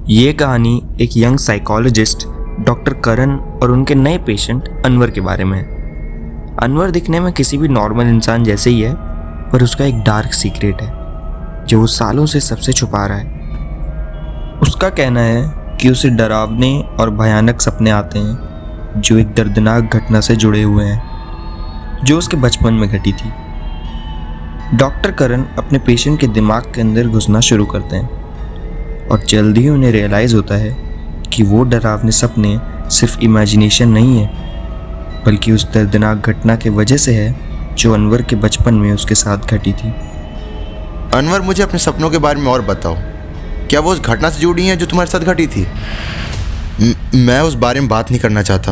ये कहानी एक यंग साइकोलॉजिस्ट डॉक्टर करण और उनके नए पेशेंट अनवर के बारे में है। अनवर दिखने में किसी भी नॉर्मल इंसान जैसे ही है, पर उसका एक डार्क सीक्रेट है जो वो सालों से सबसे छुपा रहा है। उसका कहना है कि उसे डरावने और भयानक सपने आते हैं जो एक दर्दनाक घटना से जुड़े हुए हैं जो उसके बचपन में घटी थी। डॉक्टर करण अपने पेशेंट के दिमाग के अंदर घुसना शुरू करते हैं और जल्दी ही उन्हें रियलाइज़ होता है कि वो डरावने सपने सिर्फ इमेजिनेशन नहीं है, बल्कि उस दर्दनाक घटना के वजह से है जो अनवर के बचपन में उसके साथ घटी थी। अनवर, मुझे अपने सपनों के बारे में और बताओ। क्या वो उस घटना से जुड़ी हैं जो तुम्हारे साथ घटी थी? मैं उस बारे में बात नहीं करना चाहता।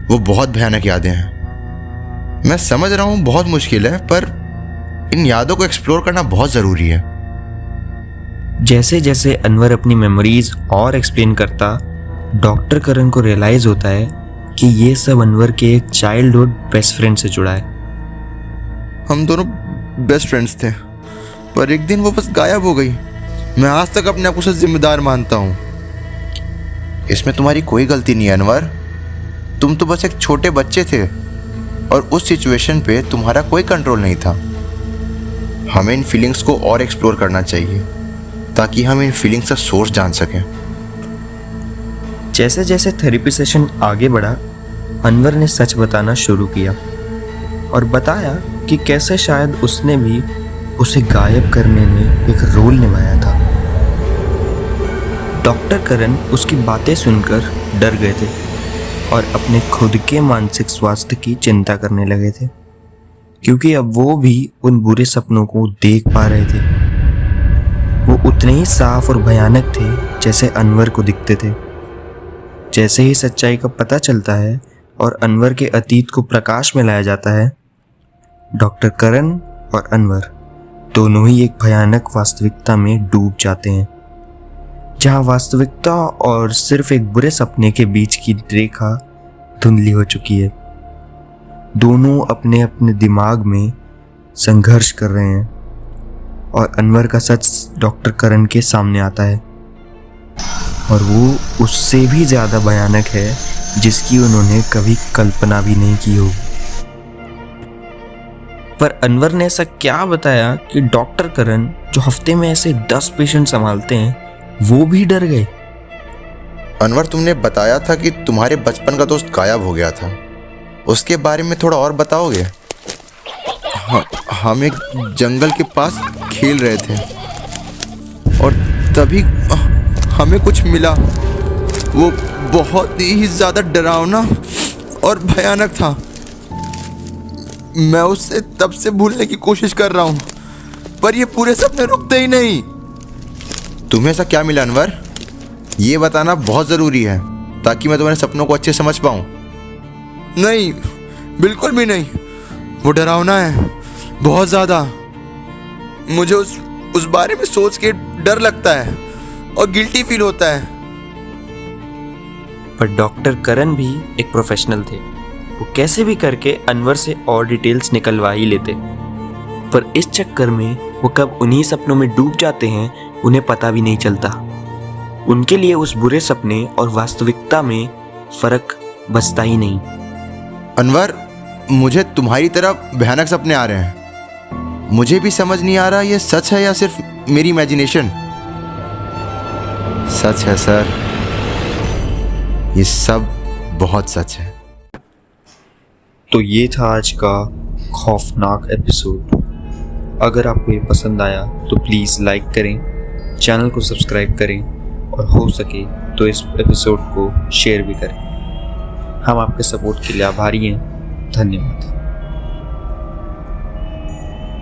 वो बहुत भयानक यादें हैं। मैं समझ रहा हूँ बहुत मुश्किल है, पर इन यादों को एक्सप्लोर करना बहुत ज़रूरी है। जैसे जैसे अनवर अपनी मेमोरीज और एक्सप्लेन करता, डॉक्टर करण को रियलाइज़ होता है कि ये सब अनवर के एक चाइल्डहुड बेस्ट फ्रेंड से जुड़ा है। हम दोनों बेस्ट फ्रेंड्स थे, पर एक दिन वो बस गायब हो गई। मैं आज तक अपने आप को उससे जिम्मेदार मानता हूँ। इसमें तुम्हारी कोई गलती नहीं है अनवर। तुम तो बस एक छोटे बच्चे थे और उस सिचुएशन पे तुम्हारा कोई कंट्रोल नहीं था। हमें इन फीलिंग्स को और एक्सप्लोर करना चाहिए ताकि हम इन फीलिंग्स का सोर्स जान सकें। जैसे जैसे थेरेपी सेशन आगे बढ़ा, अनवर ने सच बताना शुरू किया और बताया कि कैसे शायद उसने भी उसे गायब करने में एक रोल निभाया था। डॉक्टर करण उसकी बातें सुनकर डर गए थे और अपने खुद के मानसिक स्वास्थ्य की चिंता करने लगे थे, क्योंकि अब वो भी उन बुरे सपनों को देख पा रहे थे। वो उतने ही साफ और भयानक थे जैसे अनवर को दिखते थे। जैसे ही सच्चाई का पता चलता है और अनवर के अतीत को प्रकाश में लाया जाता है, डॉक्टर करण और अनवर दोनों ही एक भयानक वास्तविकता में डूब जाते हैं, जहां वास्तविकता और सिर्फ एक बुरे सपने के बीच की रेखा धुंधली हो चुकी है। दोनों अपने अपने दिमाग में संघर्ष कर रहे हैं और अनवर का सच डॉक्टर करण के सामने आता है और वो उससे भी ज़्यादा भयानक है जिसकी उन्होंने कभी कल्पना भी नहीं की होगी। पर अनवर ने ऐसा क्या बताया कि डॉक्टर करण, जो हफ्ते में ऐसे 10 पेशेंट संभालते हैं, वो भी डर गए। अनवर, तुमने बताया था कि तुम्हारे बचपन का दोस्त गायब हो गया था। उसके बारे में थोड़ा और बताओगे? हम एक जंगल के पास खेल रहे थे और तभी हमें कुछ मिला। वो बहुत ही ज़्यादा डरावना और भयानक था। मैं उससे तब से भूलने की कोशिश कर रहा हूँ, पर ये पूरे सपने रुकते ही नहीं। तुम्हें ऐसा क्या मिला अनवर? ये बताना बहुत ज़रूरी है ताकि मैं तुम्हारे सपनों को अच्छे समझ पाऊँ। नहीं, बिल्कुल भी नहीं। वो डरावना है, बहुत ज़्यादा। मुझे उस बारे में सोच के डर लगता है और गिल्टी फील होता है। पर डॉक्टर करण भी एक प्रोफेशनल थे। वो कैसे भी करके अनवर से और डिटेल्स निकलवा ही लेते, पर इस चक्कर में वो कब उन्हीं सपनों में डूब जाते हैं उन्हें पता भी नहीं चलता। उनके लिए उस बुरे सपने और वास्तविकता में फ़र्क बचता ही नहीं। अनवर, मुझे तुम्हारी तरह भयानक सपने आ रहे हैं। मुझे भी समझ नहीं आ रहा ये सच है या सिर्फ मेरी इमेजिनेशन। सच है सर, ये सब बहुत सच है। तो ये था आज का खौफनाक एपिसोड। अगर आपको ये पसंद आया तो प्लीज़ लाइक करें, चैनल को सब्सक्राइब करें और हो सके तो इस एपिसोड को शेयर भी करें। हम आपके सपोर्ट के लिए आभारी हैं। धन्यवाद।